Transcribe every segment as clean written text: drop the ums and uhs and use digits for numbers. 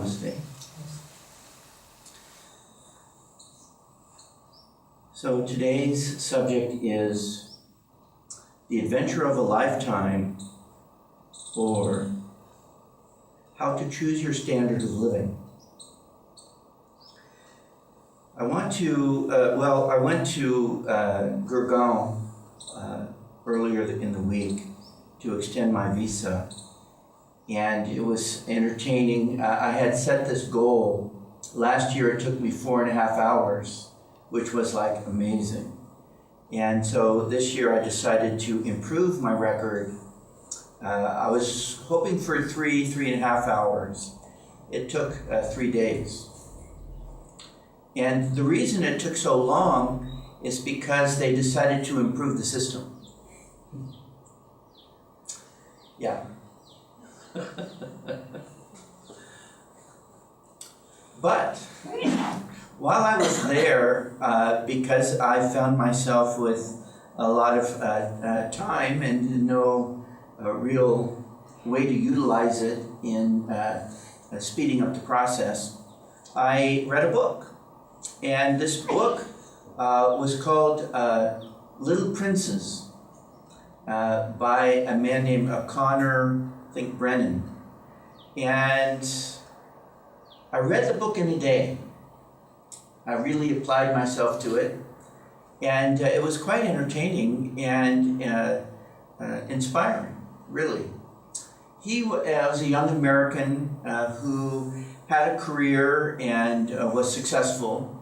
Namaste. So today's subject is the adventure of a lifetime, or how to choose your standard of living. I went to Gurgaon earlier in the week to extend my visa, and it was entertaining. I had set this goal. Last year it took me 4.5 hours, which was like amazing. And so this year I decided to improve my record. I was hoping for 3.5 hours. It took 3 days. And the reason it took so long is because they decided to improve the system. Yeah. But while I was there, because I found myself with a lot of time and no real way to utilize it in speeding up the process, I read a book. And this book was called Little Princes by a man named Connor, I think Brennan. And I read the book in a day. I really applied myself to it. And it was quite entertaining and inspiring, really. He was a young American who had a career and was successful,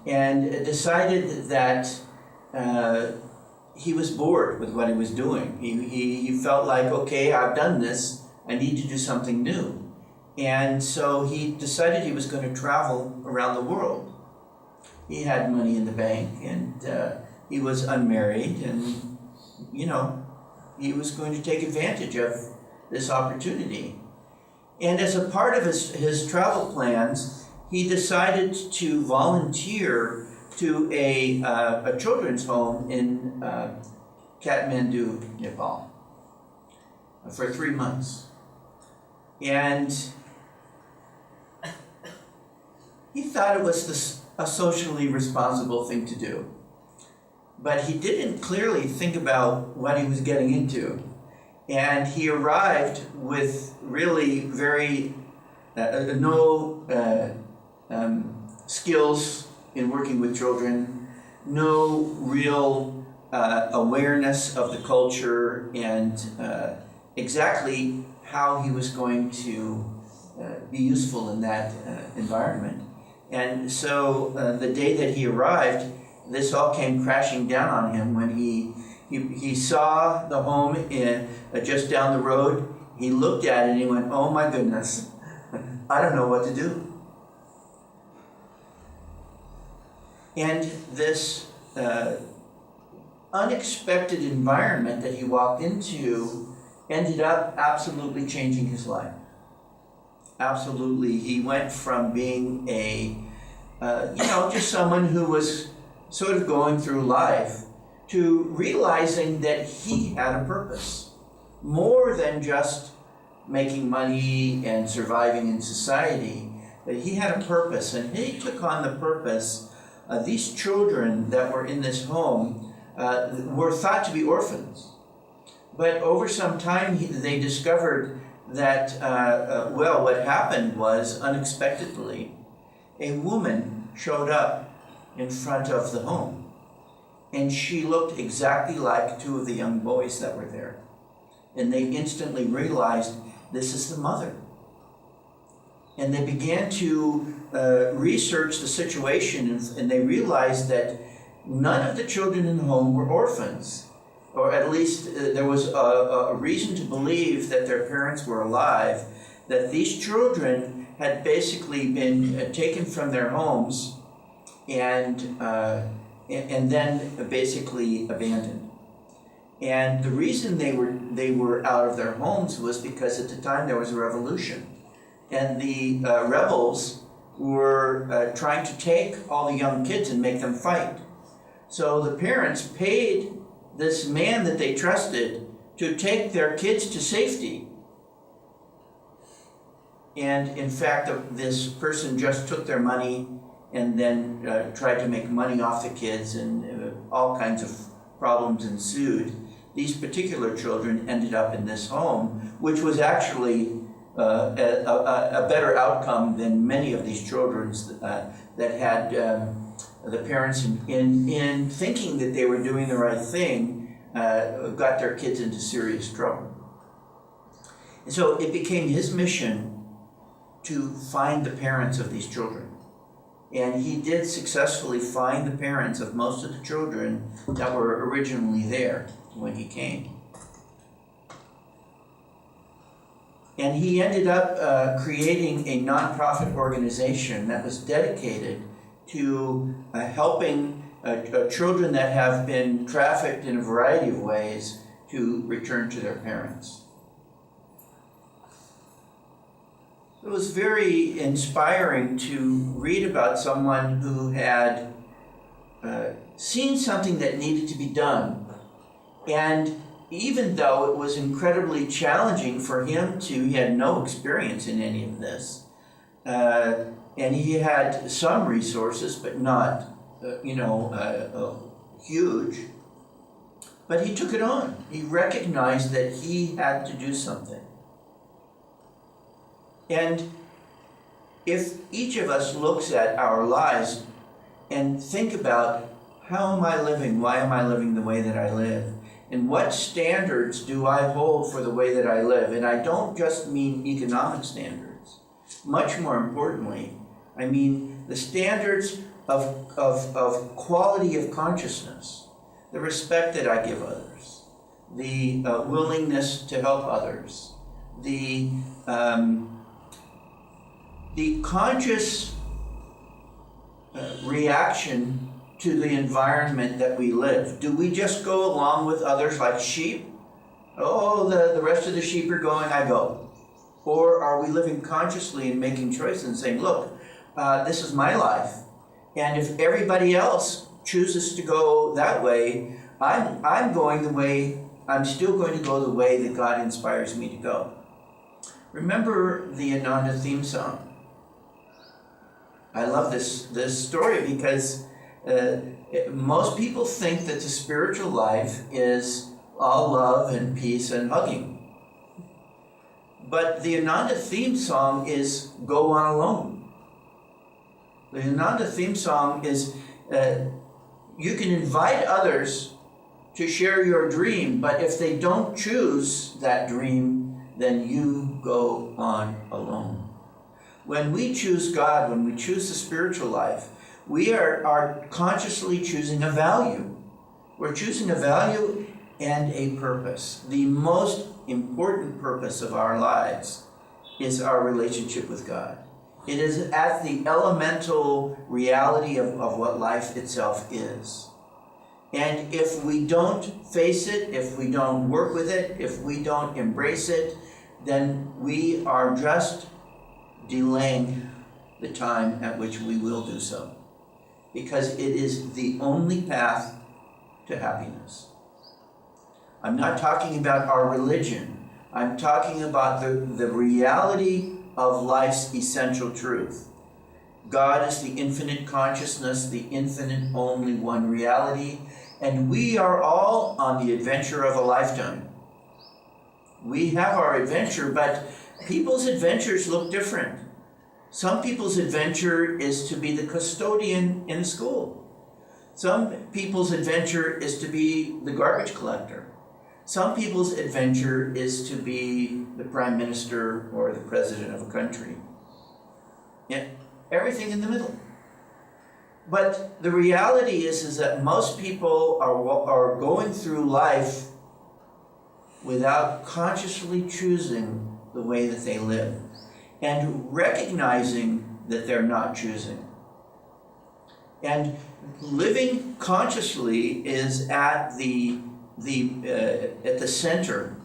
and decided that he was bored with what he was doing. He felt like, okay, I've done this, I need to do something new. And so he decided he was going to travel around the world. He had money in the bank, and he was unmarried, and, he was going to take advantage of this opportunity. And as a part of his travel plans, he decided to volunteer to a children's home in Kathmandu, Nepal, for 3 months. And he thought it was a socially responsible thing to do. But he didn't clearly think about what he was getting into. And he arrived with really very no skills in working with children, no real awareness of the culture and exactly how he was going to be useful in that environment. And so the day that he arrived, this all came crashing down on him when he saw the home just down the road. He looked at it and he went, oh my goodness, I don't know what to do. And this unexpected environment that he walked into ended up absolutely changing his life. Absolutely. He went from being just someone who was sort of going through life to realizing that he had a purpose, more than just making money and surviving in society, that he had a purpose, and he took on the purpose. These children that were in this home were thought to be orphans, but over some time they discovered that, what happened was, unexpectedly, a woman showed up in front of the home. And she looked exactly like 2 of the young boys that were there. And they instantly realized, this is the mother. And they began to research the situation, and they realized that none of the children in the home were orphans. Or at least there was a reason to believe that their parents were alive, that these children had basically been taken from their homes and then basically abandoned. And the reason they were out of their homes was because at the time there was a revolution. And the rebels were trying to take all the young kids and make them fight. So the parents paid this man that they trusted to take their kids to safety. And in fact, this person just took their money and then tried to make money off the kids, and all kinds of problems ensued. These particular children ended up in this home, which was actually a better outcome than many of these children that had the parents in thinking that they were doing the right thing, got their kids into serious trouble. And so it became his mission to find the parents of these children. And he did successfully find the parents of most of the children that were originally there when he came. And he ended up creating a nonprofit organization that was dedicated to helping children that have been trafficked in a variety of ways to return to their parents. It was very inspiring to read about someone who had seen something that needed to be done. And even though it was incredibly challenging for him he had no experience in any of this, and he had some resources, but not, huge. But he took it on. He recognized that he had to do something. And if each of us looks at our lives and think about, how am I living? Why am I living the way that I live? And what standards do I hold for the way that I live? And I don't just mean economic standards. Much more importantly, I mean the standards of quality of consciousness, the respect that I give others, the willingness to help others, the conscious reaction to the environment that we live. Do we just go along with others like sheep? Oh, the rest of the sheep are going, I go. Or are we living consciously and making choices and saying, look, this is my life, and if everybody else chooses to go that way, I'm going the way, I'm still going to go the way that God inspires me to go. Remember the Ananda theme song? I love this story because most people think that the spiritual life is all love and peace and hugging. But the Ananda theme song is Go On Alone. The Ananda theme song is you can invite others to share your dream, but if they don't choose that dream, then you go on alone. When we choose God, when we choose the spiritual life, we are consciously choosing a value. We're choosing a value and a purpose. The most important purpose of our lives is our relationship with God. It is at the elemental reality of what life itself is. And if we don't face it, if we don't work with it, if we don't embrace it, then we are just delaying the time at which we will do so. Because it is the only path to happiness. I'm not talking about our religion. I'm talking about the reality of life's essential truth. God is the infinite consciousness, the infinite only one reality, and we are all on the adventure of a lifetime. We have our adventure, but people's adventures look different. Some people's adventure is to be the custodian in a school. Some people's adventure is to be the garbage collector. Some people's adventure is to be the prime minister or the president of a country. Yeah, everything in the middle. But the reality is that most people are going through life without consciously choosing the way that they live and recognizing that they're not choosing. And living consciously is at the center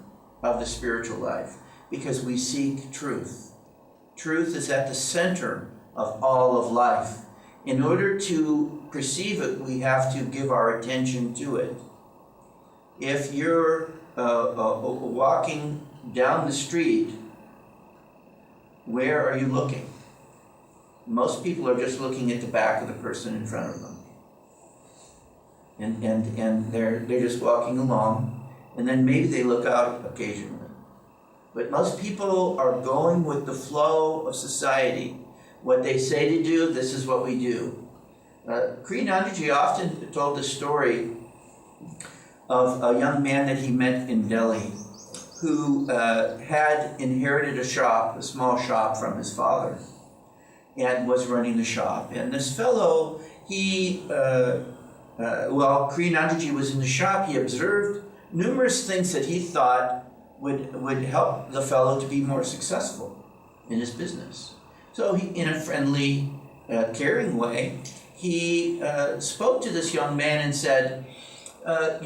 of the spiritual life, because we seek truth. Truth is at the center of all of life. In order to perceive it, we have to give our attention to it. If you're walking down the street where are you looking? Most people are just looking at the back of the person in front of them. And they're just walking along, and then maybe they look out occasionally. But most people are going with the flow of society. What they say to do, this is what we do. Kriyanandaji often told the story of a young man that he met in Delhi who had inherited a small shop from his father, and was running the shop. And this fellow, while Kriyanandaji was in the shop, he observed numerous things that he thought would help the fellow to be more successful in his business. So he, in a friendly, caring way, he spoke to this young man and said, if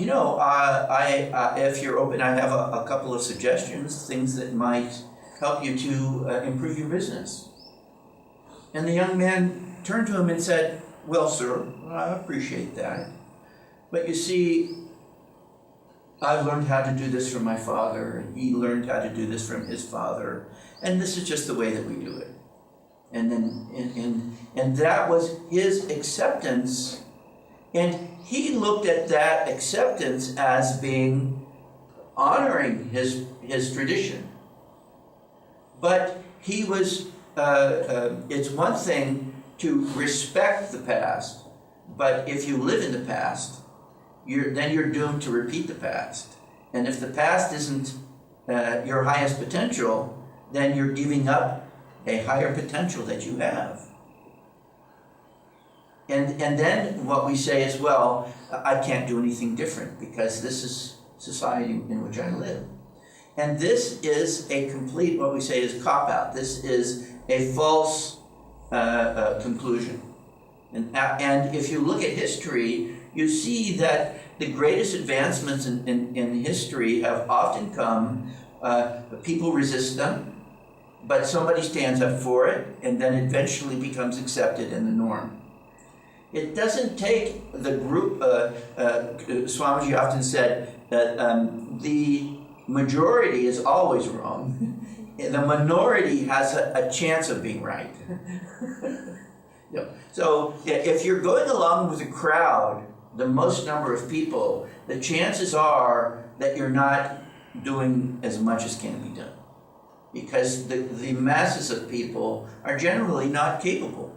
you're open, I have a couple of suggestions, things that might help you to improve your business. And the young man turned to him and said, well, sir, I appreciate that. But you see, I've learned how to do this from my father, and he learned how to do this from his father, and this is just the way that we do it. And then, and that was his acceptance, and he looked at that acceptance as being honoring his tradition. But he was, it's one thing to respect the past, but if you live in the past, then you're doomed to repeat the past. And if the past isn't your highest potential, then you're giving up a higher potential that you have. And then what we say is, well, I can't do anything different because this is society in which I live. And this is a complete, what we say is cop-out. This is a false conclusion. And if you look at history, you see that the greatest advancements in history have often come, people resist them, but somebody stands up for it, and then eventually becomes accepted in the norm. It doesn't take the group, Swamiji often said that the majority is always wrong. The minority has a chance of being right. So if you're going along with a crowd, the most number of people, the chances are that you're not doing as much as can be done. Because the masses of people are generally not capable.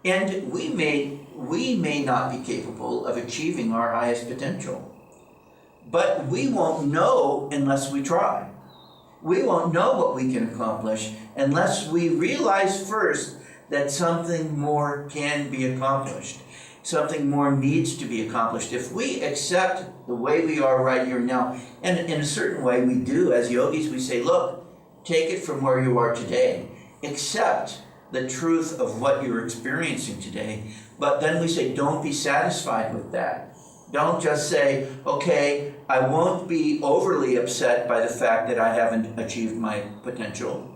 And we may not be capable of achieving our highest potential. But we won't know unless we try. We won't know what we can accomplish unless we realize first that something more can be accomplished. Something more needs to be accomplished. If we accept the way we are right here now, and in a certain way we do, as yogis, we say, look, take it from where you are today. Accept the truth of what you're experiencing today. But then we say, don't be satisfied with that. Don't just say, okay, I won't be overly upset by the fact that I haven't achieved my potential.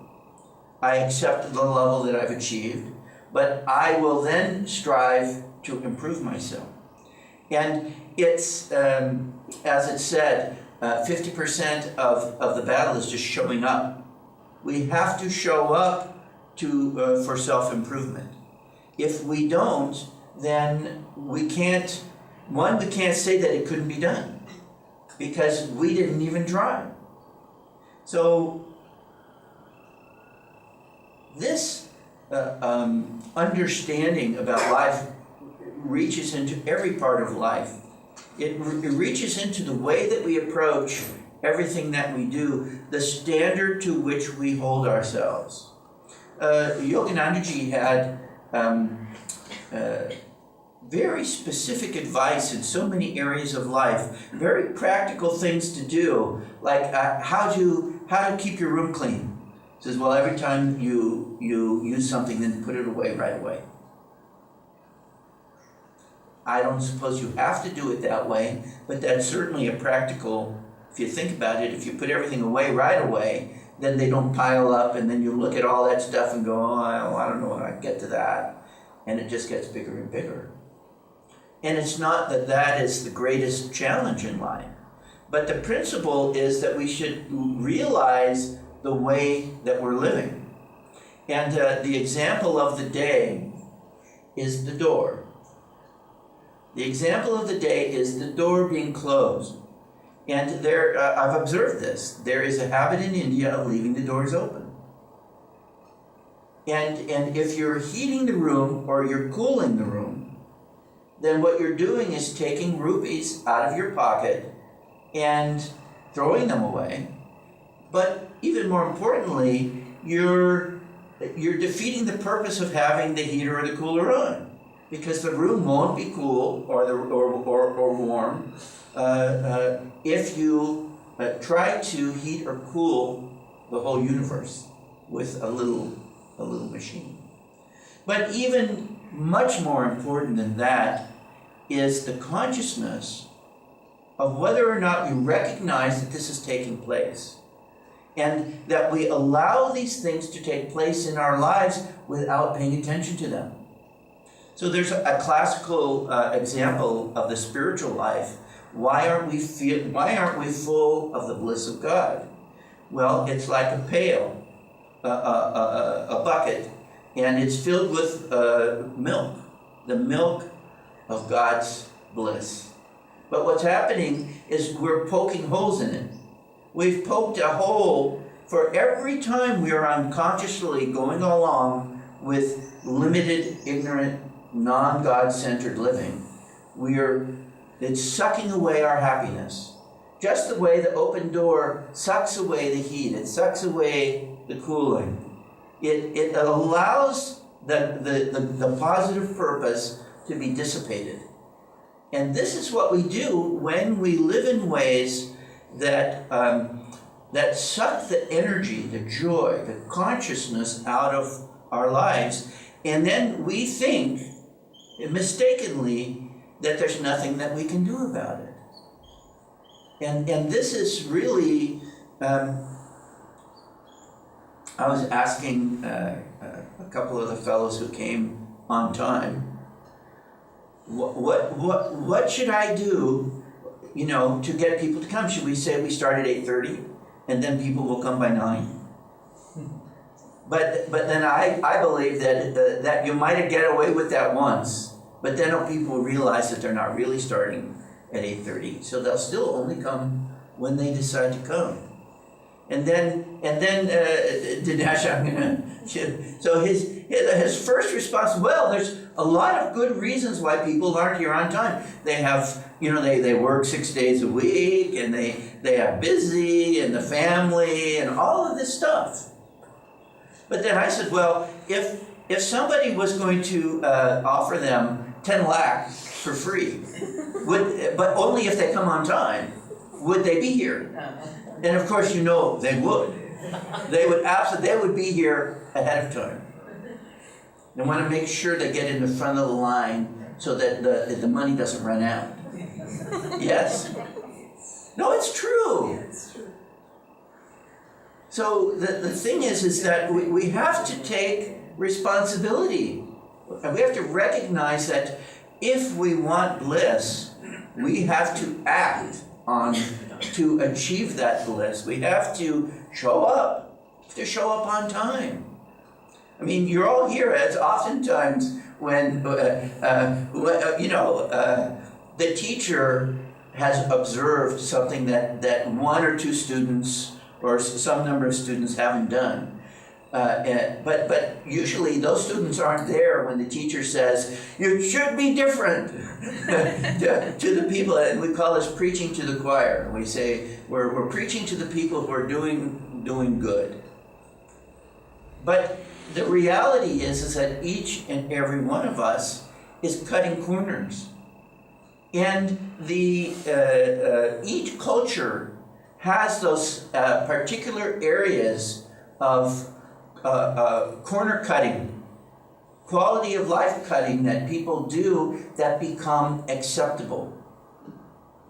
I accept the level that I've achieved, but I will then strive to improve myself. And it's, as it said, 50% of the battle is just showing up. We have to show up for self-improvement. If we don't, then we can't say that it couldn't be done, because we didn't even try. So this understanding about life reaches into every part of life. It reaches into the way that we approach everything that we do, the standard to which we hold ourselves. Yoganandaji had very specific advice in so many areas of life, very practical things to do, like how to keep your room clean. He says, well, every time you use something, then put it away right away. I don't suppose you have to do it that way, but that's certainly a practical, if you think about it, if you put everything away right away, then they don't pile up, and then you look at all that stuff and go, oh, I don't know when I get to that. And it just gets bigger and bigger. And it's not that that is the greatest challenge in life, but the principle is that we should realize the way that we're living. And the example of the day is the door. The example of the day is the door being closed. And there, I've observed this. There is a habit in India of leaving the doors open. And if you're heating the room or you're cooling the room, then what you're doing is taking rupees out of your pocket and throwing them away. But even more importantly, you're defeating the purpose of having the heater or the cooler on, because the room won't be cool or warm if you try to heat or cool the whole universe with a little machine. But even much more important than that is the consciousness of whether or not we recognize that this is taking place, and that we allow these things to take place in our lives without paying attention to them. So there's a classical example of the spiritual life. Why aren't we full of the bliss of God? Well, it's like a pail, a bucket, and it's filled with milk, the milk of God's bliss. But what's happening is we're poking holes in it. We've poked a hole for every time we are unconsciously going along with limited, ignorant, non-God-centered living. It's sucking away our happiness. Just the way the open door sucks away the heat, it sucks away the cooling. It allows the positive purpose to be dissipated. And this is what we do when we live in ways that suck the energy, the joy, the consciousness out of our lives. And then we think, mistakenly, that there's nothing that we can do about it. And this is really, I was asking a couple of the fellows who came on time, what should I do, to get people to come? Should we say we start at 8:30 and then people will come by 9? But then I believe that you might get away with that once, but then people realize that they're not really starting at 8:30, so they'll still only come when they decide to come. And then Dinesh, so his first response, well, there's a lot of good reasons why people aren't here on time. They have, they work 6 days a week, and they have busy, and the family, and all of this stuff. But then I said, well, if somebody was going to offer them 10 lakh for free, but only if they come on time, would they be here? And of course, they would. They would be here ahead of time. They want to make sure they get in the front of the line so that the money doesn't run out. Yes? No, it's true. So the thing is that we have to take responsibility. And we have to recognize that if we want bliss, we have to act to achieve that bliss. We have to show up on time. I mean, you're all here as oftentimes when the teacher has observed something that one or two students or some number of students haven't done. But usually those students aren't there when the teacher says, you should be different to the people, and we call this preaching to the choir. We say, we're preaching to the people who are doing good. But the reality is that each and every one of us is cutting corners. And each culture has those particular areas of corner cutting, quality of life cutting that people do that become acceptable.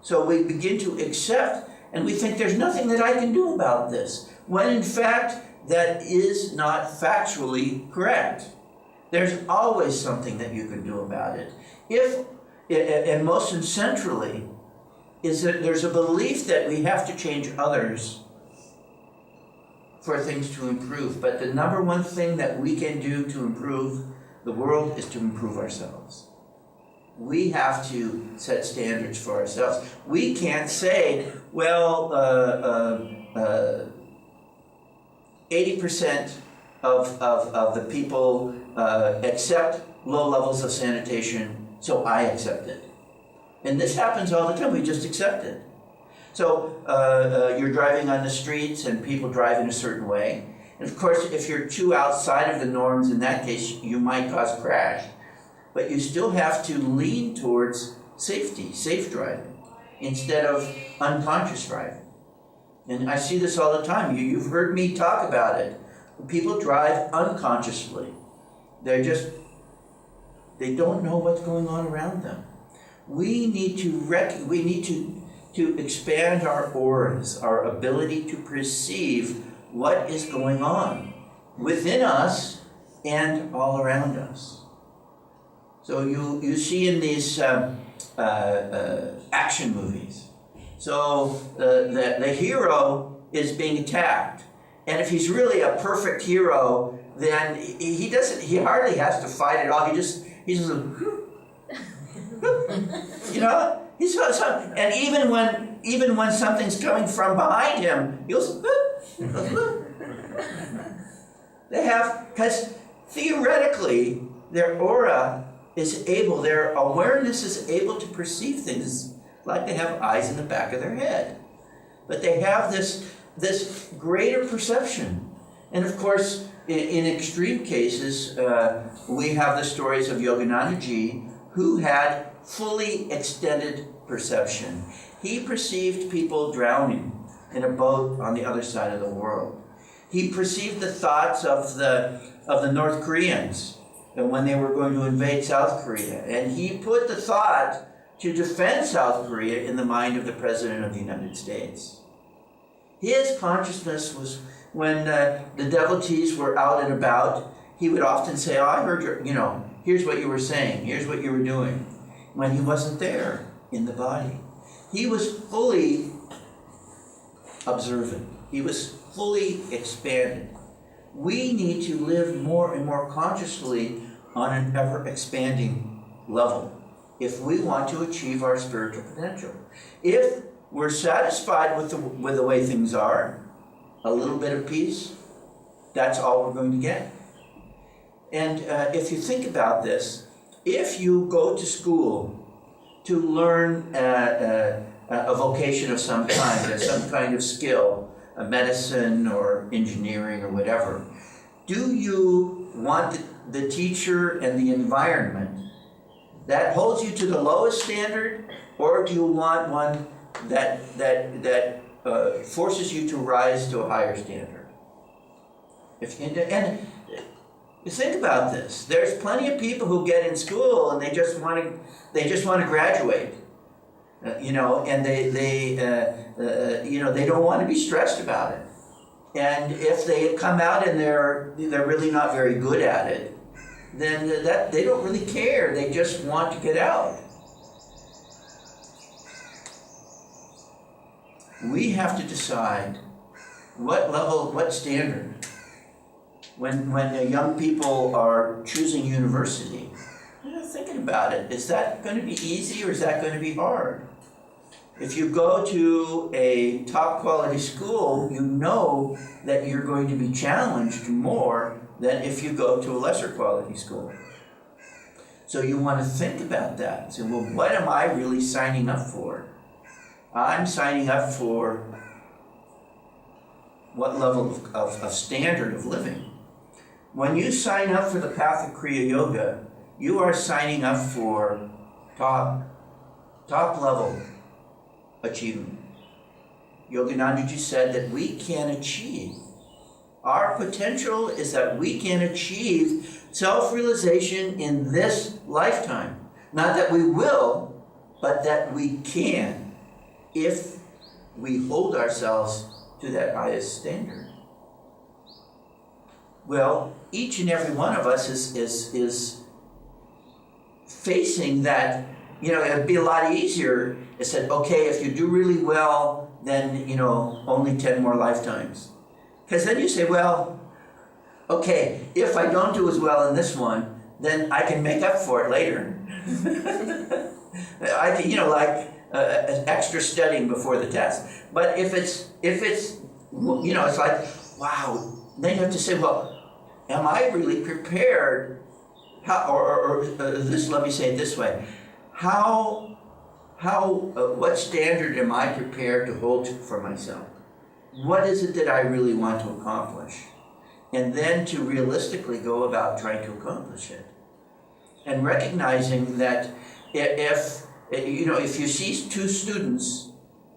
So we begin to accept, and we think there's nothing that I can do about this, when in fact that is not factually correct. There's always something that you can do about it. And most centrally, is that there's a belief that we have to change others for things to improve, but the number one thing that we can do to improve the world is to improve ourselves. We have to set standards for ourselves. We can't say, well, 80% of the people accept low levels of sanitation, so I accept it. And this happens all the time. We just accept it. So you're driving on the streets and people drive in a certain way. And of course, if you're too outside of the norms, in that case, you might cause a crash. But you still have to lean towards safety, safe driving, instead of unconscious driving. And I see this all the time. You've heard me talk about it. People drive unconsciously. They don't know what's going on around them. We need to expand our auras, our ability to perceive what is going on within us and all around us. So you see in these action movies, so the hero is being attacked, and if he's really a perfect hero, then he hardly has to fight at all. He just you know, and even when something's coming from behind him, he goes. They have, because theoretically their aura is able, their awareness is able to perceive things like they have eyes in the back of their head. But they have this greater perception. And of course, in extreme cases, we have the stories of Yoganandaji, who had fully extended perception. He perceived people drowning in a boat on the other side of the world. He perceived the thoughts of the North Koreans when they were going to invade South Korea. And he put the thought to defend South Korea in the mind of the President of the United States. His consciousness was, when the devotees were out and about, he would often say, oh, I heard here's what you were saying, here's what you were doing, when he wasn't there in the body. He was fully observant. He was fully expanded. We need to live more and more consciously on an ever-expanding level if we want to achieve our spiritual potential. If we're satisfied with the way things are, a little bit of peace, that's all we're going to get. And if you think about this, if you go to school to learn a vocation of some kind, some kind of skill, a medicine or engineering or whatever, do you want the teacher and the environment that holds you to the lowest standard, or do you want one that forces you to rise to a higher standard? And think about this. There's plenty of people who get in school and they just want to graduate, and they don't want to be stressed about it. And if they come out and they're really not very good at it, then they don't really care. They just want to get out. We have to decide what level, what standard. When young people are choosing university, thinking about it, is that going to be easy or is that going to be hard? If you go to a top quality school, you know that you're going to be challenged more than if you go to a lesser quality school. So you want to think about that. So, well, what am I really signing up for? I'm signing up for what level of standard of living. When you sign up for the path of Kriya Yoga, you are signing up for top level achievement. Yoganandaji said that we can achieve. Our potential is that we can achieve self-realization in this lifetime. Not that we will, but that we can, if we hold ourselves to that highest standard. Well, each and every one of us is facing that. It'd be a lot easier. It said, okay, if you do really well, then only 10 more lifetimes. Because then you say, well, okay, if I don't do as well in this one, then I can make up for it later. I can, extra studying before the test. But if it's, it's like, wow. Then you have to say, well, am I really prepared? Let me say it this way: what standard am I prepared to hold for myself? What is it that I really want to accomplish? And then to realistically go about trying to accomplish it. And recognizing that if you see two students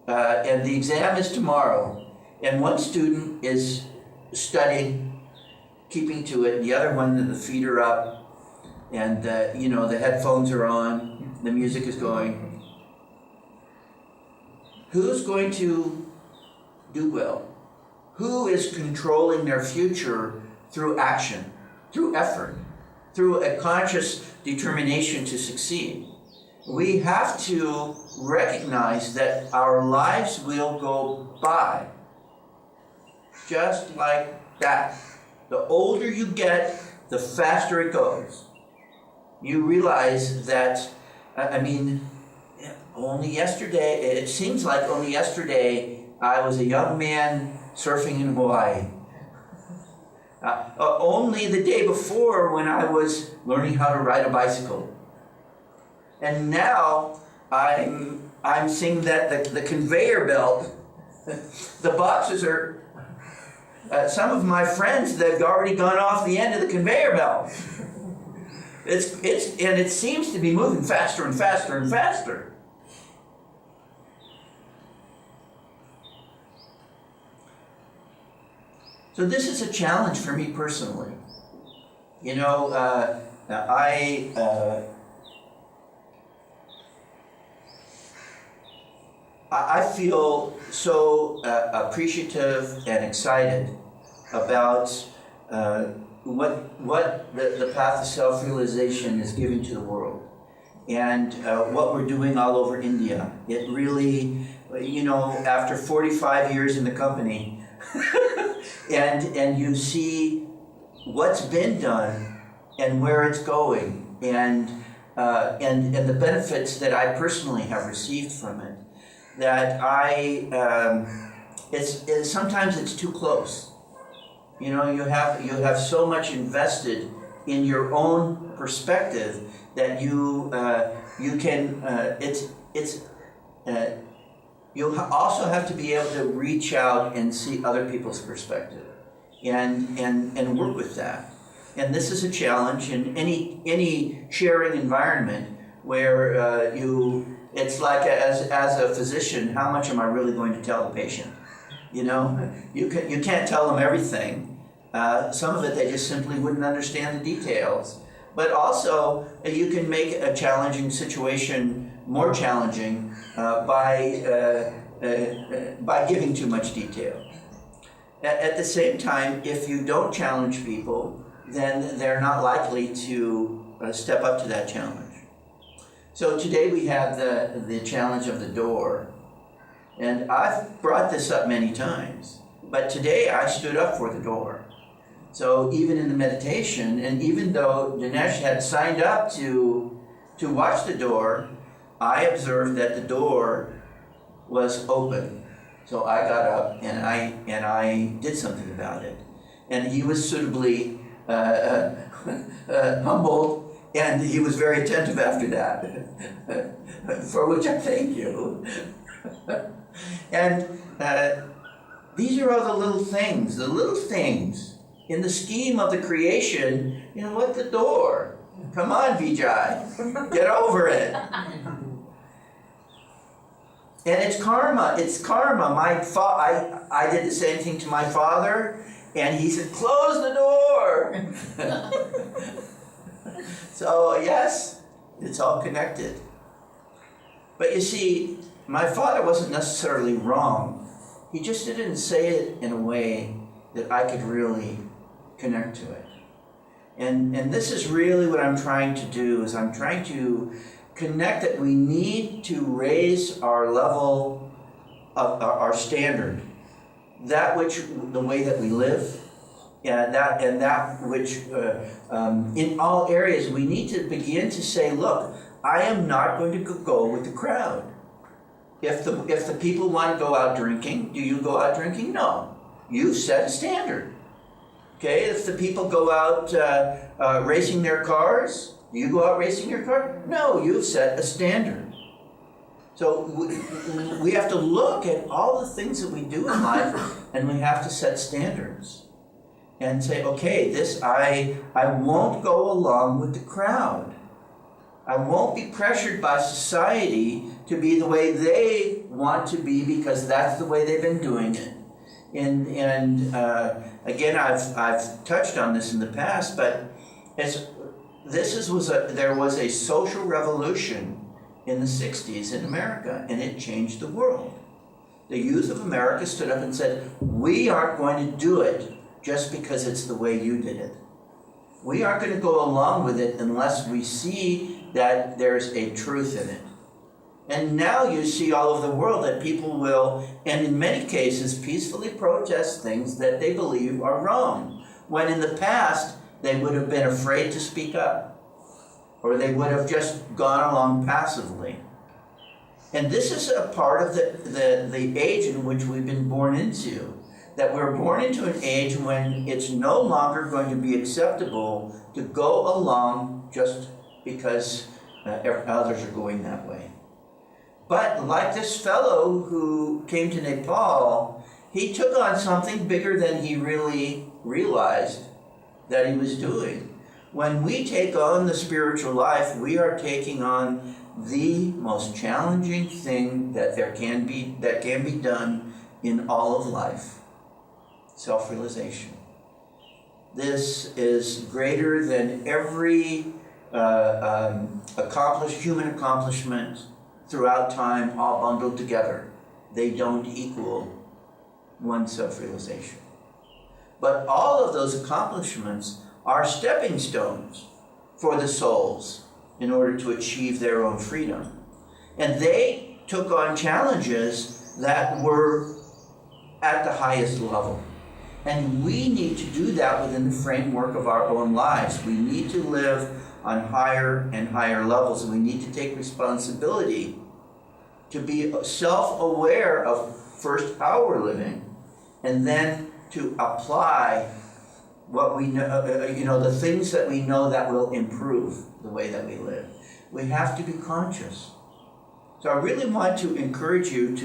and the exam is tomorrow, and one student is studying, keeping to it, and the other one, the feet are up, and the headphones are on, the music is going, who's going to do well? Who is controlling their future through action, through effort, through a conscious determination to succeed? We have to recognize that our lives will go by just like that. The older you get, the faster it goes. You realize that, only yesterday, it seems like only yesterday, I was a young man surfing in Hawaii. Only the day before when I was learning how to ride a bicycle. And now I'm seeing that the conveyor belt, the boxes are, some of my friends, they've already gone off the end of the conveyor belt. And it seems to be moving faster and faster and faster. So this is a challenge for me personally. I feel so appreciative and excited about what the path of self-realization is giving to the world, and what we're doing all over India. It really, after 45 years in the company, and you see what's been done and where it's going, and the benefits that I personally have received from it. That sometimes it's too close. You have so much invested in your own perspective that you can. You also have to be able to reach out and see other people's perspective, and work with that. And this is a challenge in any sharing environment where it's like as a physician, how much am I really going to tell the patient? You can't tell them everything. Some of it they just simply wouldn't understand the details. But also you can make a challenging situation more challenging by giving too much detail. At the same time, if you don't challenge people, then they're not likely to step up to that challenge. So today we have the challenge of the door. And I've brought this up many times, but today I stood up for the door. So even in the meditation, and even though Dinesh had signed up to watch the door, I observed that the door was open. So I got up and I did something about it. And he was suitably humbled. And he was very attentive after that, for which I thank you. And these are all the little things in the scheme of the creation. Like the door. Come on, Vijay, get over it. And it's karma. It's karma. I did the same thing to my father, and he said, "Close the door." So yes, it's all connected. But you see, my father wasn't necessarily wrong. He just didn't say it in a way that I could really connect to it. And this is really what I'm trying to do, is I'm trying to connect that we need to raise our level of our standard that which, the way that we live, and that which, in all areas, we need to begin to say, look, I am not going to go with the crowd. If the people want to go out drinking, do you go out drinking? No. You've set a standard. Okay, if the people go out racing their cars, do you go out racing your car? No, you've set a standard. So we have to look at all the things that we do in life, and we have to set standards. And say, okay, this I won't go along with the crowd. I won't be pressured by society to be the way they want to be because that's the way they've been doing it. And again, I've touched on this in the past, but there was a social revolution in the 60s in America, and it changed the world. The youth of America stood up and said, we aren't going to do it just because it's the way you did it. We aren't going to go along with it unless we see that there's a truth in it. And now you see all over the world that people will, and in many cases, peacefully protest things that they believe are wrong, when in the past they would have been afraid to speak up, or they would have just gone along passively. And this is a part of the age in which we've been born into. That we're born into an age when it's no longer going to be acceptable to go along just because others are going that way. But like this fellow who came to Nepal, he took on something bigger than he really realized that he was doing. When we take on the spiritual life, we are taking on the most challenging thing that can be done in all of life. Self-realization. This is greater than every human accomplishment throughout time, all bundled together. They don't equal one self-realization. But all of those accomplishments are stepping stones for the souls in order to achieve their own freedom. And they took on challenges that were at the highest level. And we need to do that within the framework of our own lives. We need to live on higher and higher levels, and we need to take responsibility to be self-aware of first how we're living, and then to apply what we know, the things that we know that will improve the way that we live. We have to be conscious. So I really want to encourage you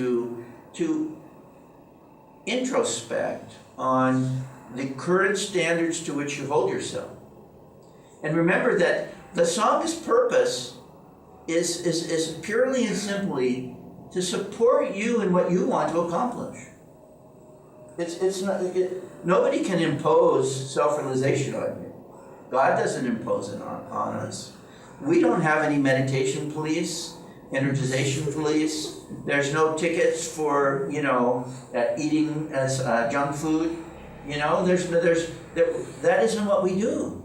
to introspect on the current standards to which you hold yourself. And remember that the Sangha's purpose is purely and simply to support you in what you want to accomplish. Nobody can impose self-realization on you. God doesn't impose it on us. We don't have any meditation police, energization police. There's no tickets for, eating junk food. That isn't what we do.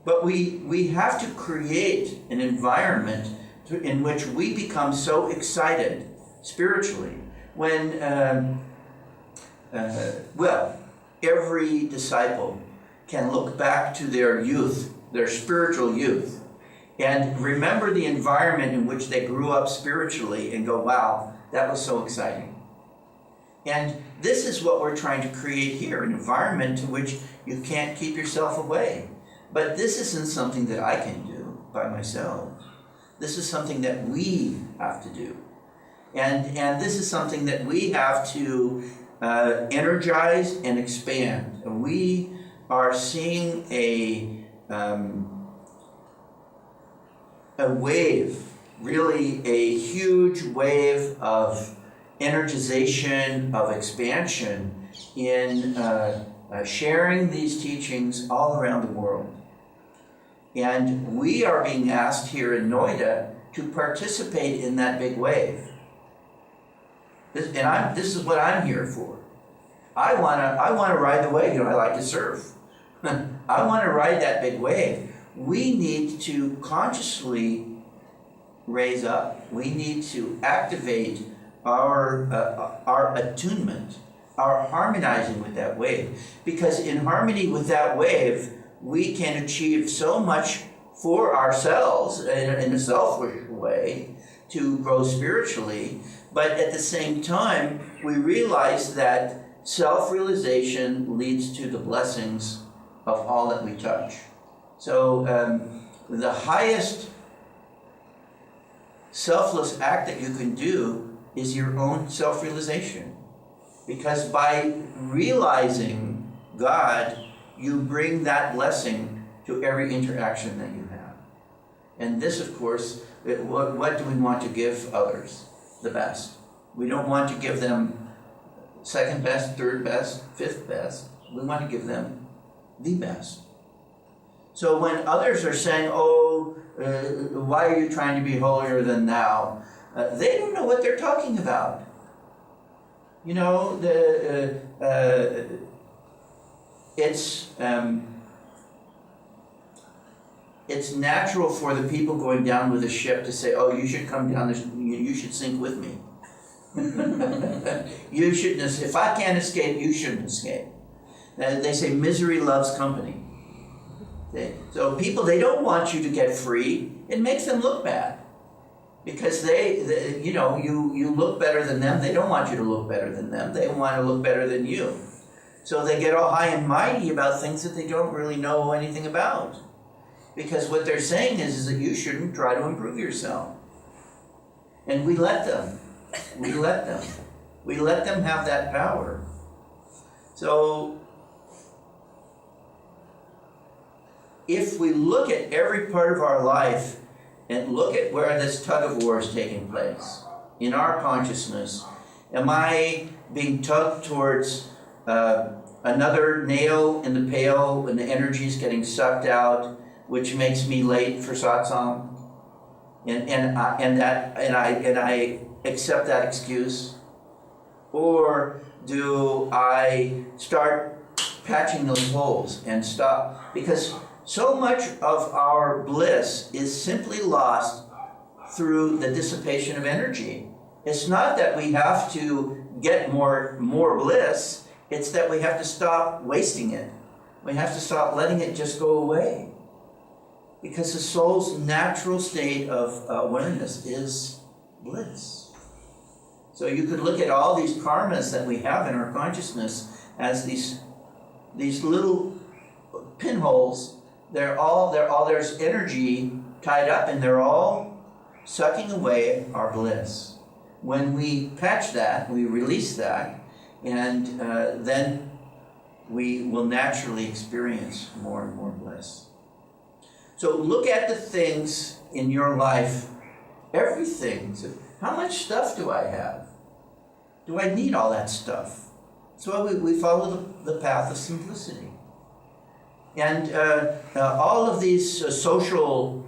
But we have to create an environment in which we become so excited spiritually when, every disciple can look back to their youth, their spiritual youth, and remember the environment in which they grew up spiritually and go, wow, that was so exciting. And this is what we're trying to create here, an environment to which you can't keep yourself away. But this isn't something that I can do by myself. This is something that we have to do. And this is something that we have to energize and expand. And we are seeing a wave, really a huge wave of energization, of expansion in sharing these teachings all around the world. And we are being asked here in Noida to participate in that big wave. This is what I'm here for. I want to ride the wave. I like to surf. I want to ride that big wave. We need to consciously raise up. We need to activate our attunement are harmonizing with that wave. Because in harmony with that wave, we can achieve so much for ourselves in a selfish way to grow spiritually, but at the same time, we realize that self-realization leads to the blessings of all that we touch. So the highest selfless act that you can do is your own self-realization. Because by realizing God, you bring that blessing to every interaction that you have. And this, of course, what do we want to give others? The best. We don't want to give them second best, third best, fifth best. We want to give them the best. So when others are saying, why are you trying to be holier than thou? They don't know what they're talking about. You know, it's natural for the people going down with the ship to say, oh, you should come down, you should sink with me. You shouldn't, if I can't escape, you shouldn't escape. They say misery loves company. So people, they don't want you to get free. It makes them look bad. Because you look better than them. They don't want you to look better than them. They want to look better than you. So they get all high and mighty about things that they don't really know anything about. Because what they're saying is that you shouldn't try to improve yourself. And we let them. We let them. We let them have that power. So if we look at every part of our life and look at where this tug of war is taking place in our consciousness, am I being tugged towards another nail in the pail when the energy is getting sucked out, which makes me late for satsang, and I accept that excuse? Or do I start patching those holes and stop? Because so much of our bliss is simply lost through the dissipation of energy. It's not that we have to get more bliss, it's that we have to stop wasting it. We have to stop letting it just go away. Because the soul's natural state of awareness is bliss. So you could look at all these karmas that we have in our consciousness as these little pinholes. There's energy tied up, and they're all sucking away our bliss. When we patch that, we release that, and then we will naturally experience more and more bliss. So look at the things in your life, everything. So how much stuff do I have? Do I need all that stuff? So we follow the path of simplicity. And all of these social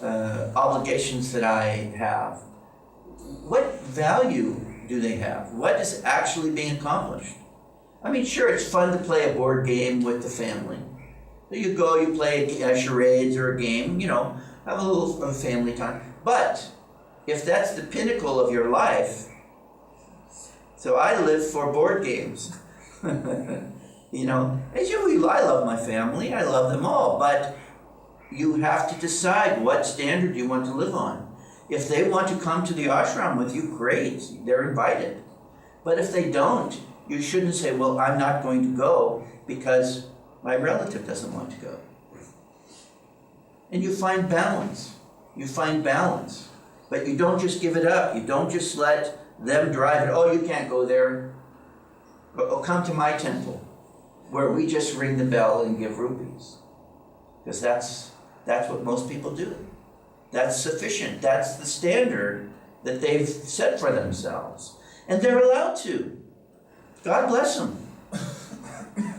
obligations that I have, what value do they have? What is actually being accomplished? I mean, sure, it's fun to play a board game with the family. So you go, you play charades or a game, have a little family time. But if that's the pinnacle of your life, so I live for board games. I love my family, I love them all, but you have to decide what standard you want to live on. If they want to come to the ashram with you, great, they're invited. But if they don't, you shouldn't say, well, I'm not going to go because my relative doesn't want to go. And you find balance. But you don't just give it up. You don't just let them drive it. Oh, you can't go there. But come to my temple, where we just ring the bell and give rupees. Because that's what most people do. That's sufficient. That's the standard that they've set for themselves. And they're allowed to. God bless them.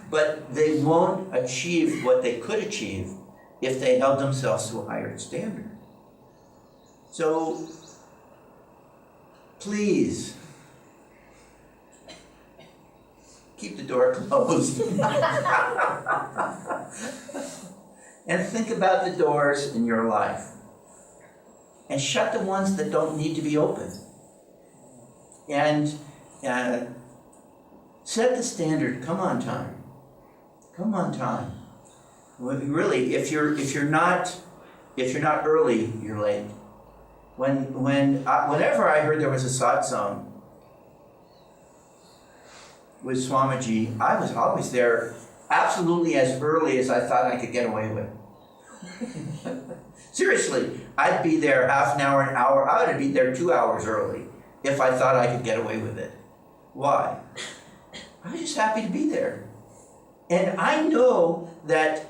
But they won't achieve what they could achieve if they held themselves to a higher standard. So, please, keep the door closed. And think about the doors in your life. And shut the ones that don't need to be open. And Set the standard. Come on, time. Come on, time. Really, if you're not early, you're late. Whenever I heard there was a satsang with Swamiji, I was always there absolutely as early as I thought I could get away with. Seriously, I'd be there half an hour, an hour. I would be there 2 hours early if I thought I could get away with it. Why? I was just happy to be there. And I know that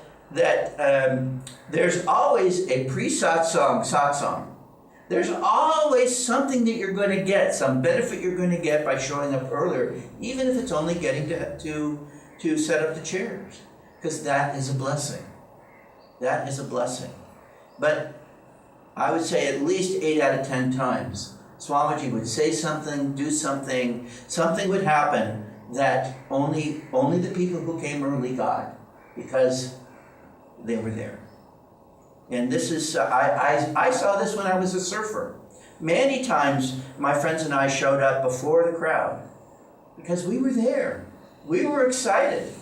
there's always a pre-satsang satsang. There's always something that you're going to get, some benefit you're going to get by showing up earlier, even if it's only getting to set up the chairs, because that is a blessing. That is a blessing. But I would say at least 8 out of 10 times, Swamiji would say something, do something, something would happen that only the people who came early got, because they were there. And this is, I saw this when I was a surfer. Many times my friends and I showed up before the crowd because we were there. We were excited.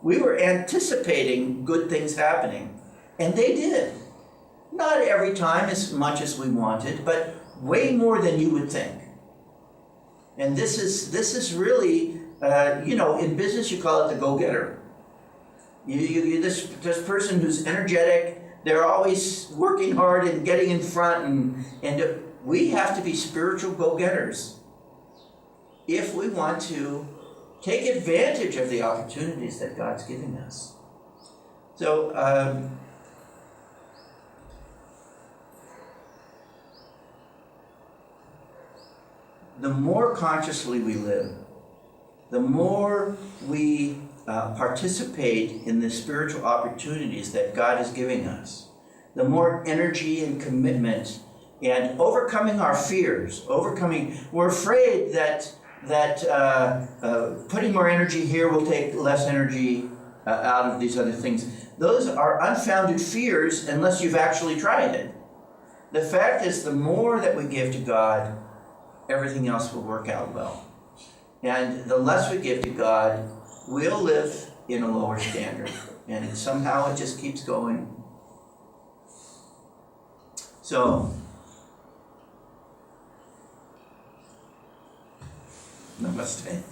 We were anticipating good things happening. And they did. Not every time as much as we wanted, but way more than you would think. And this is really, in business you call it the go-getter. This person who's energetic, they're always working hard and getting in front, and we have to be spiritual go-getters if we want to take advantage of the opportunities that God's giving us. So, the more consciously we live, the more we participate in the spiritual opportunities that God is giving us, the more energy and commitment and overcoming our fears, we're afraid that putting more energy here will take less energy out of these other things. Those are unfounded fears unless you've actually tried it. The fact is, the more that we give to God, everything else will work out well. And the less we give to God, we'll live in a lower standard. And somehow it just keeps going. So, namaste.